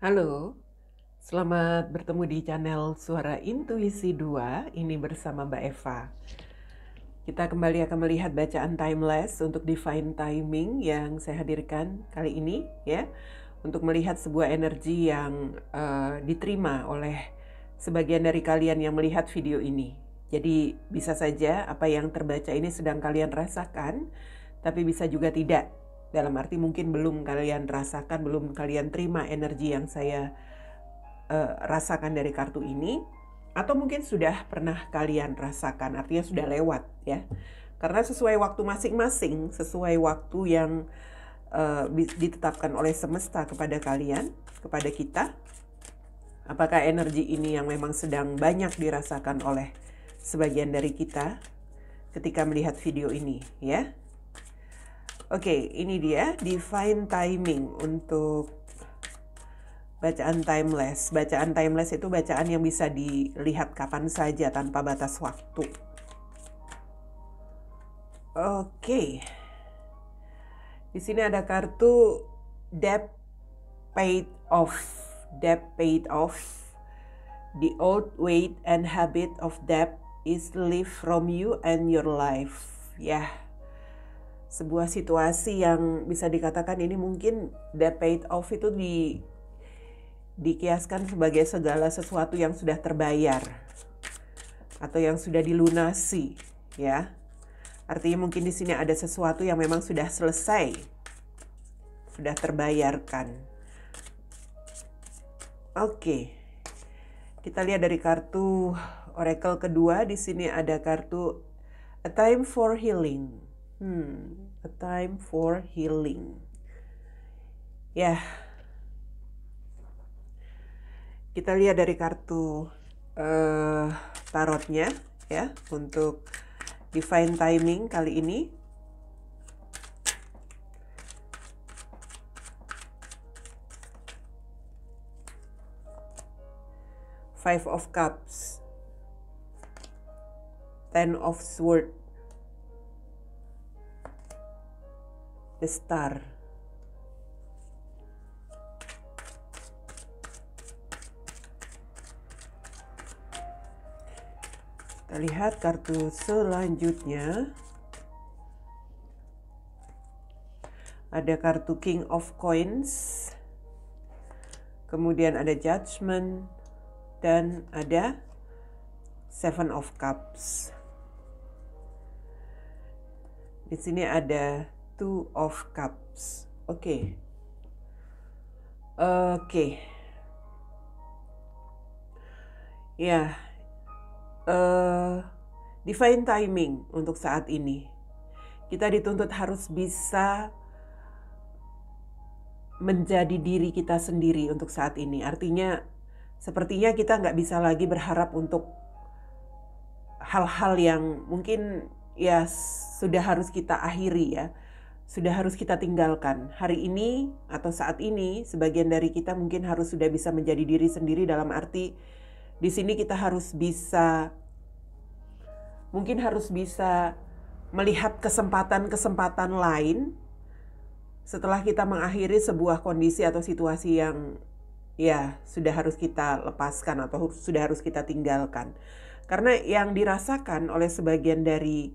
Halo, selamat bertemu di channel Suara Intuisi 2. Ini bersama Mbak Eva. Kita kembali akan melihat bacaan timeless untuk divine timing yang saya hadirkan kali ini ya, untuk melihat sebuah energi yang diterima oleh sebagian dari kalian yang melihat video ini. Jadi bisa saja apa yang terbaca ini sedang kalian rasakan, tapi bisa juga tidak. Dalam arti mungkin belum kalian rasakan, belum kalian terima energi yang saya rasakan dari kartu ini, atau mungkin sudah pernah kalian rasakan, artinya sudah lewat ya. Karena sesuai waktu masing-masing, sesuai waktu yang ditetapkan oleh semesta kepada kalian, kepada kita. Apakah energi ini yang memang sedang banyak dirasakan oleh sebagian dari kita ketika melihat video ini ya. Oke, ini dia divine timing untuk bacaan timeless. Bacaan timeless itu bacaan yang bisa dilihat kapan saja tanpa batas waktu. Oke. Di sini ada kartu debt paid off. Debt paid off. The old weight and habit of debt is lifted from you and your life. Ya. Sebuah situasi yang bisa dikatakan ini mungkin debt paid off itu dikiaskan sebagai segala sesuatu yang sudah terbayar atau yang sudah dilunasi ya. Artinya mungkin di sini ada sesuatu yang memang sudah selesai, sudah terbayarkan. Oke. Kita lihat dari kartu oracle kedua, di sini ada kartu A Time for Healing. A Time for Healing. Ya. Kita lihat dari kartu tarotnya ya untuk divine timing kali ini. Five of Cups, Ten of Swords, the Star. Kita lihat kartu selanjutnya. Ada kartu King of Coins. Kemudian ada Judgment dan ada Seven of Cups. Di sini ada Two of Cups. Oke. Ya. Divine timing untuk saat ini. Kita dituntut harus bisa menjadi diri kita sendiri untuk saat ini. Artinya sepertinya kita nggak bisa lagi berharap untuk hal-hal yang mungkin ya sudah harus kita akhiri ya. Sudah harus kita tinggalkan. Hari ini atau saat ini sebagian dari kita mungkin harus sudah bisa menjadi diri sendiri, dalam arti di sini kita harus bisa, mungkin harus bisa melihat kesempatan-kesempatan lain setelah kita mengakhiri sebuah kondisi atau situasi yang ya sudah harus kita lepaskan atau sudah harus kita tinggalkan. Karena yang dirasakan oleh sebagian dari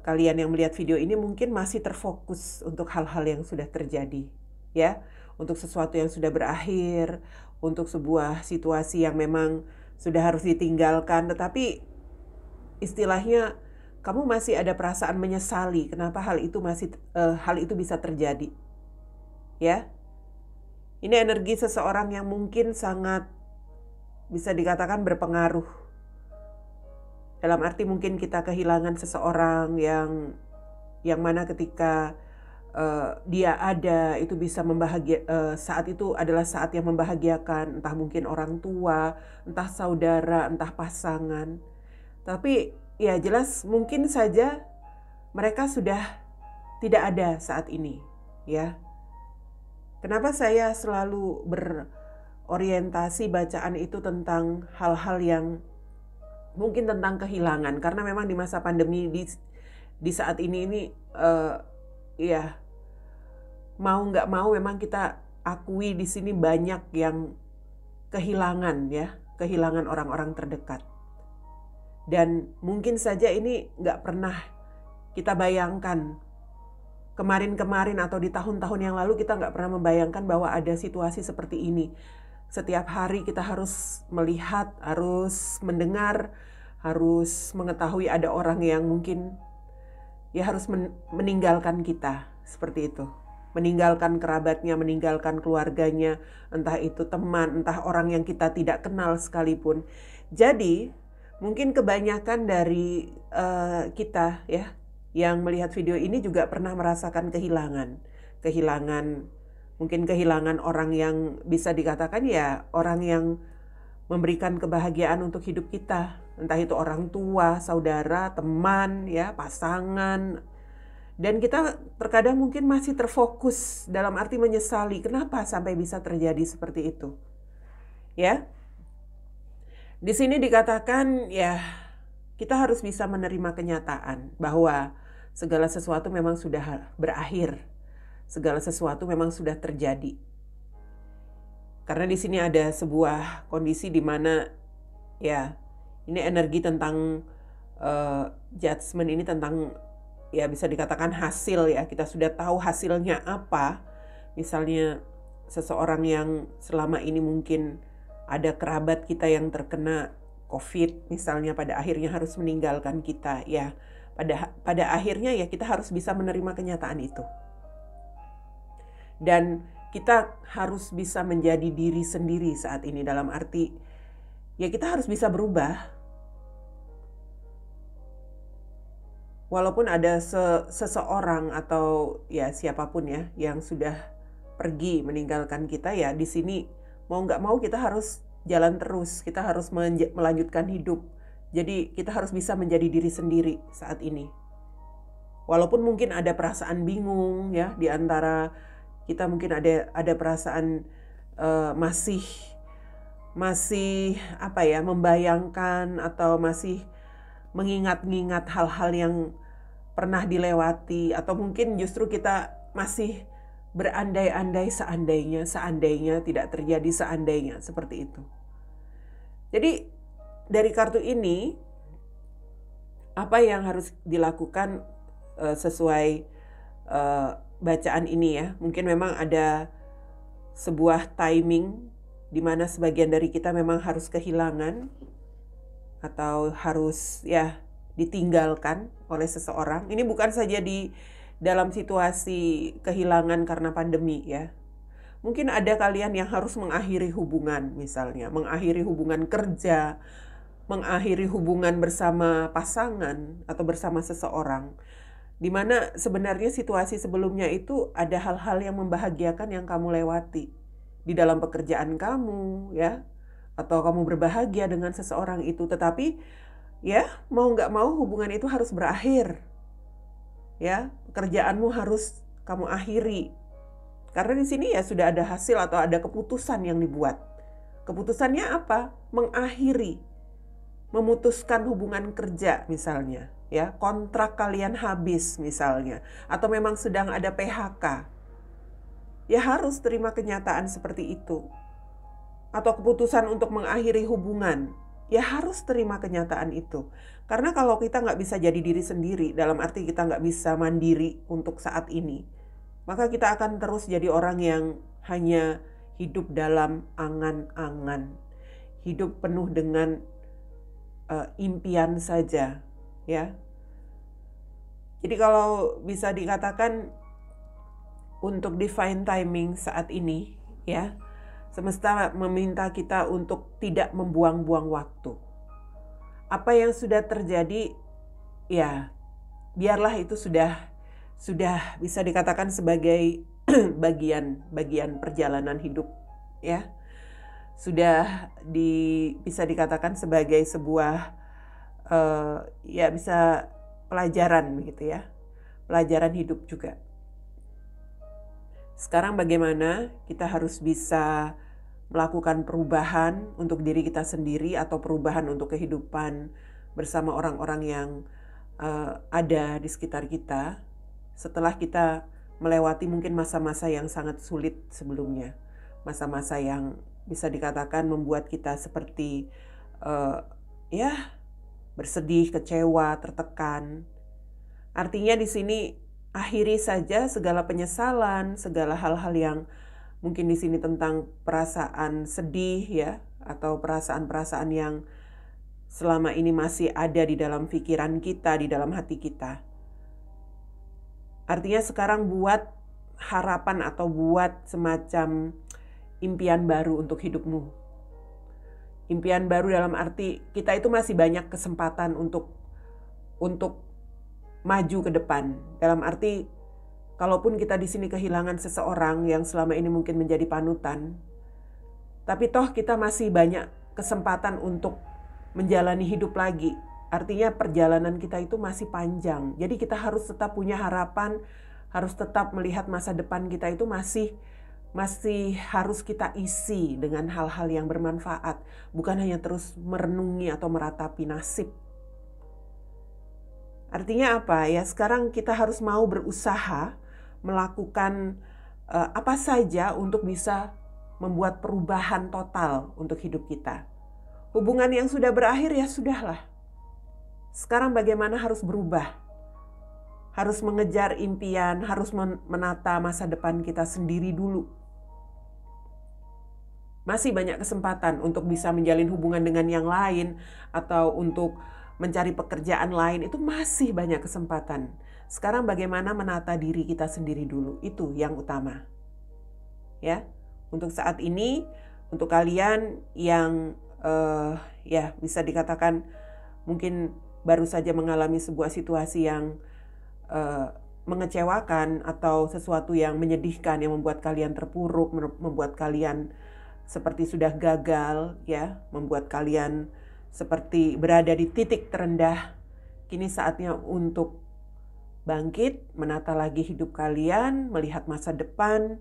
kalian yang melihat video ini mungkin masih terfokus untuk hal-hal yang sudah terjadi ya, untuk sesuatu yang sudah berakhir, untuk sebuah situasi yang memang sudah harus ditinggalkan, tetapi istilahnya kamu masih ada perasaan menyesali kenapa hal itu bisa terjadi ya. Ini energi seseorang yang mungkin sangat bisa dikatakan berpengaruh, dalam arti mungkin kita kehilangan seseorang yang mana ketika dia ada itu bisa saat itu adalah saat yang membahagiakan, entah mungkin orang tua, entah saudara, entah pasangan. Tapi ya jelas mungkin saja mereka sudah tidak ada saat ini ya. Kenapa saya selalu berorientasi bacaan itu tentang hal-hal yang mungkin tentang kehilangan, karena memang di masa pandemi di saat ini ya mau nggak mau memang kita akui di sini banyak yang kehilangan ya, kehilangan orang-orang terdekat. Dan mungkin saja ini nggak pernah kita bayangkan. Kemarin-kemarin atau di tahun-tahun yang lalu kita nggak pernah membayangkan bahwa ada situasi seperti ini. Setiap hari kita harus melihat, harus mendengar, harus mengetahui ada orang yang mungkin ya harus meninggalkan kita, seperti itu. Meninggalkan kerabatnya, meninggalkan keluarganya, entah itu teman, entah orang yang kita tidak kenal sekalipun. Jadi mungkin kebanyakan dari kita ya yang melihat video ini juga pernah merasakan kehilangan, mungkin kehilangan orang yang bisa dikatakan ya orang yang memberikan kebahagiaan untuk hidup kita, entah itu orang tua, saudara, teman, ya pasangan. Dan kita terkadang mungkin masih terfokus dalam arti menyesali kenapa sampai bisa terjadi seperti itu. Ya. Di sini dikatakan ya kita harus bisa menerima kenyataan bahwa segala sesuatu memang sudah berakhir. Segala sesuatu memang sudah terjadi. Karena di sini ada sebuah kondisi di mana ya ini energi tentang judgment ini tentang ya bisa dikatakan hasil ya. Kita sudah tahu hasilnya apa. Misalnya seseorang yang selama ini mungkin ada kerabat kita yang terkena COVID misalnya pada akhirnya harus meninggalkan kita ya. Pada akhirnya ya kita harus bisa menerima kenyataan itu. Dan kita harus bisa menjadi diri sendiri saat ini dalam arti ya kita harus bisa berubah. Walaupun ada seseorang atau ya siapapun ya yang sudah pergi meninggalkan kita ya di sini mau nggak mau kita harus jalan terus, kita harus melanjutkan hidup. Jadi kita harus bisa menjadi diri sendiri saat ini. Walaupun mungkin ada perasaan bingung ya di antara kita mungkin ada perasaan masih apa ya membayangkan atau masih mengingat-ingat hal-hal yang pernah dilewati atau mungkin justru kita masih berandai-andai seandainya tidak terjadi seandainya seperti itu. Jadi dari kartu ini, apa yang harus dilakukan sesuai bacaan ini ya. Mungkin memang ada sebuah timing di mana sebagian dari kita memang harus kehilangan atau harus ya ditinggalkan oleh seseorang. Ini bukan saja di dalam situasi kehilangan karena pandemi ya. Mungkin ada kalian yang harus mengakhiri hubungan misalnya, mengakhiri hubungan kerja, mengakhiri hubungan bersama pasangan atau bersama seseorang, di mana sebenarnya situasi sebelumnya itu ada hal-hal yang membahagiakan yang kamu lewati di dalam pekerjaan kamu ya, atau kamu berbahagia dengan seseorang itu, tetapi ya mau nggak mau hubungan itu harus berakhir ya, pekerjaanmu harus kamu akhiri karena di sini ya sudah ada hasil atau ada keputusan yang dibuat. Keputusannya apa? Mengakhiri, memutuskan hubungan kerja misalnya, ya kontrak kalian habis misalnya, atau memang sedang ada PHK, ya harus terima kenyataan seperti itu. Atau keputusan untuk mengakhiri hubungan, ya harus terima kenyataan itu. Karena kalau kita nggak bisa jadi diri sendiri, dalam arti kita nggak bisa mandiri untuk saat ini, maka kita akan terus jadi orang yang hanya hidup dalam angan-angan, hidup penuh dengan impian saja, ya. Jadi kalau bisa dikatakan untuk divine timing saat ini, ya, semesta meminta kita untuk tidak membuang-buang waktu. Apa yang sudah terjadi, ya, biarlah itu sudah bisa dikatakan sebagai bagian perjalanan hidup, ya. Sudah bisa dikatakan sebagai sebuah ya bisa pelajaran begitu ya, pelajaran hidup juga. Sekarang bagaimana kita harus bisa melakukan perubahan untuk diri kita sendiri atau perubahan untuk kehidupan bersama orang-orang yang ada di sekitar kita setelah kita melewati mungkin masa-masa yang sangat sulit sebelumnya. Masa-masa yang bisa dikatakan membuat kita seperti bersedih, kecewa, tertekan. Artinya di sini akhiri saja segala penyesalan, segala hal-hal yang mungkin di sini tentang perasaan sedih ya, atau perasaan-perasaan yang selama ini masih ada di dalam pikiran kita, di dalam hati kita. Artinya sekarang buat harapan atau buat semacam impian baru untuk hidupmu. Impian baru dalam arti kita itu masih banyak kesempatan untuk maju ke depan. Dalam arti kalaupun kita di sini kehilangan seseorang yang selama ini mungkin menjadi panutan, tapi toh kita masih banyak kesempatan untuk menjalani hidup lagi. Artinya perjalanan kita itu masih panjang. Jadi kita harus tetap punya harapan, harus tetap melihat masa depan kita itu masih harus kita isi dengan hal-hal yang bermanfaat. Bukan hanya terus merenungi atau meratapi nasib. Artinya apa ya? Sekarang kita harus mau berusaha melakukan apa saja untuk bisa membuat perubahan total untuk hidup kita. Hubungan yang sudah berakhir ya sudahlah. Sekarang bagaimana harus berubah? Harus mengejar impian, harus menata masa depan kita sendiri dulu. Masih banyak kesempatan untuk bisa menjalin hubungan dengan yang lain atau untuk mencari pekerjaan lain, itu masih banyak kesempatan. Sekarang bagaimana menata diri kita sendiri dulu, itu yang utama. Ya, untuk saat ini, untuk kalian yang bisa dikatakan mungkin baru saja mengalami sebuah situasi yang mengecewakan atau sesuatu yang menyedihkan yang membuat kalian terpuruk, membuat kalian seperti sudah gagal, ya, membuat kalian seperti berada di titik terendah. Kini saatnya untuk bangkit, menata lagi hidup kalian, melihat masa depan,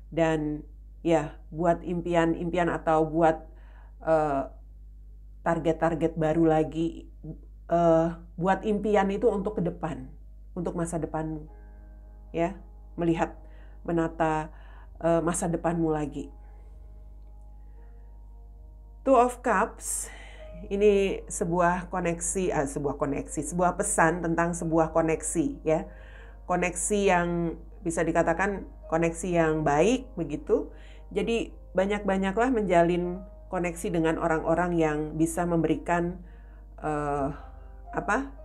dan ya buat impian-impian atau buat target-target baru lagi. Buat impian itu untuk ke depan, untuk masa depanmu, ya, melihat, menata masa depanmu lagi. Two of Cups ini sebuah pesan tentang sebuah koneksi, ya, koneksi yang bisa dikatakan koneksi yang baik begitu. Jadi banyak-banyaklah menjalin koneksi dengan orang-orang yang bisa memberikan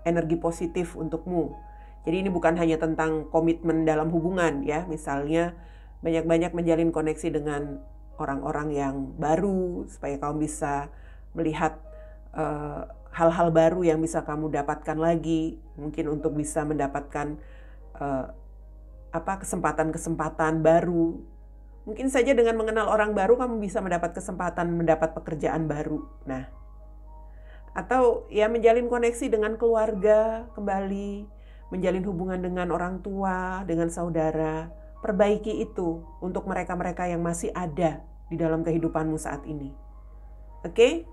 energi positif untukmu. Jadi ini bukan hanya tentang komitmen dalam hubungan, ya. Misalnya banyak-banyak menjalin koneksi dengan orang-orang yang baru supaya kamu bisa melihat hal-hal baru yang bisa kamu dapatkan lagi, mungkin untuk bisa mendapatkan kesempatan-kesempatan baru. Mungkin saja dengan mengenal orang baru kamu bisa mendapat kesempatan mendapat pekerjaan baru. Nah, atau ya menjalin koneksi dengan keluarga kembali, menjalin hubungan dengan orang tua, dengan saudara. Perbaiki itu untuk mereka-mereka yang masih ada di dalam kehidupanmu saat ini. Oke?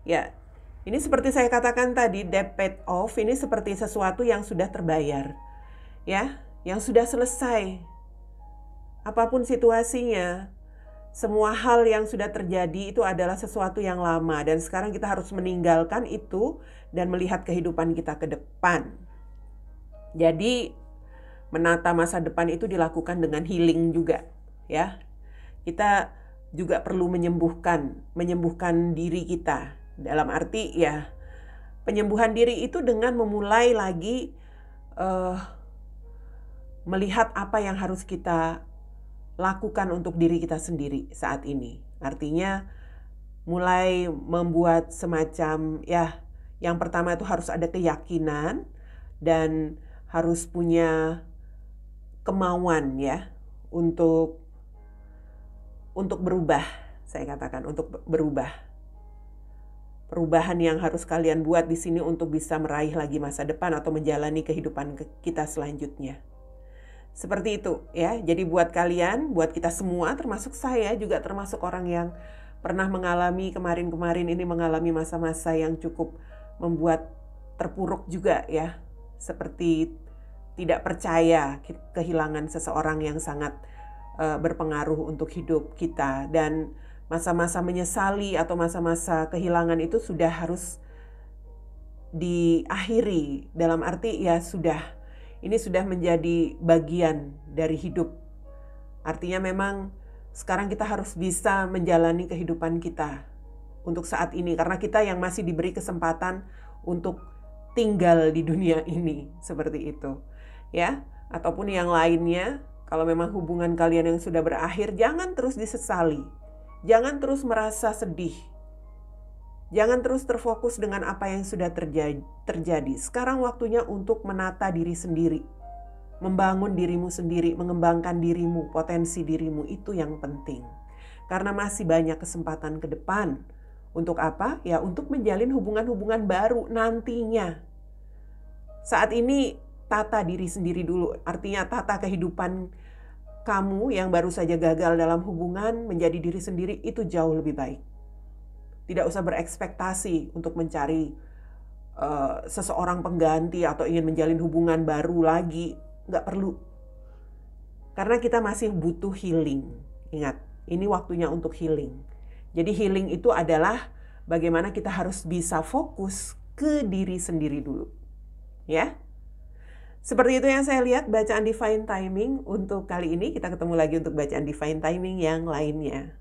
Ya, ini seperti saya katakan tadi, debt paid off ini seperti sesuatu yang sudah terbayar. Ya, yang sudah selesai. Apapun situasinya, semua hal yang sudah terjadi itu adalah sesuatu yang lama, dan sekarang kita harus meninggalkan itu dan melihat kehidupan kita ke depan. Jadi menata masa depan itu dilakukan dengan healing juga, ya. Kita juga perlu menyembuhkan diri kita. Dalam arti ya, penyembuhan diri itu dengan memulai lagi melihat apa yang harus kita lakukan untuk diri kita sendiri saat ini. Artinya mulai membuat semacam, ya, yang pertama itu harus ada keyakinan dan harus punya kemauan, ya, untuk berubah. Saya katakan untuk berubah. Perubahan yang harus kalian buat di sini untuk bisa meraih lagi masa depan atau menjalani kehidupan kita selanjutnya. Seperti itu, ya. Jadi buat kalian, buat kita semua, termasuk saya juga termasuk orang yang pernah mengalami kemarin-kemarin ini mengalami masa-masa yang cukup membuat terpuruk juga, ya. Seperti tidak percaya kehilangan seseorang yang sangat berpengaruh untuk hidup kita, dan masa-masa menyesali atau masa-masa kehilangan itu sudah harus diakhiri, dalam arti ya ini sudah menjadi bagian dari hidup. Artinya memang sekarang kita harus bisa menjalani kehidupan kita untuk saat ini, karena kita yang masih diberi kesempatan untuk tinggal di dunia ini, seperti itu ya. Ataupun yang lainnya, kalau memang hubungan kalian yang sudah berakhir, jangan terus disesali, jangan terus merasa sedih, jangan terus terfokus dengan apa yang sudah terjadi. Sekarang waktunya untuk menata diri sendiri, membangun dirimu sendiri, mengembangkan dirimu, potensi dirimu, itu yang penting. Karena masih banyak kesempatan ke depan. Untuk apa? Ya untuk menjalin hubungan-hubungan baru nantinya. Saat ini tata diri sendiri dulu, artinya tata kehidupan kamu yang baru saja gagal dalam hubungan menjadi diri sendiri, itu jauh lebih baik. Tidak usah berekspektasi untuk mencari seseorang pengganti atau ingin menjalin hubungan baru lagi. Nggak perlu. Karena kita masih butuh healing. Ingat, ini waktunya untuk healing. Jadi healing itu adalah bagaimana kita harus bisa fokus ke diri sendiri dulu. Ya. Seperti itu yang saya lihat bacaan Divine Timing untuk kali ini. Kita ketemu lagi untuk bacaan Divine Timing yang lainnya.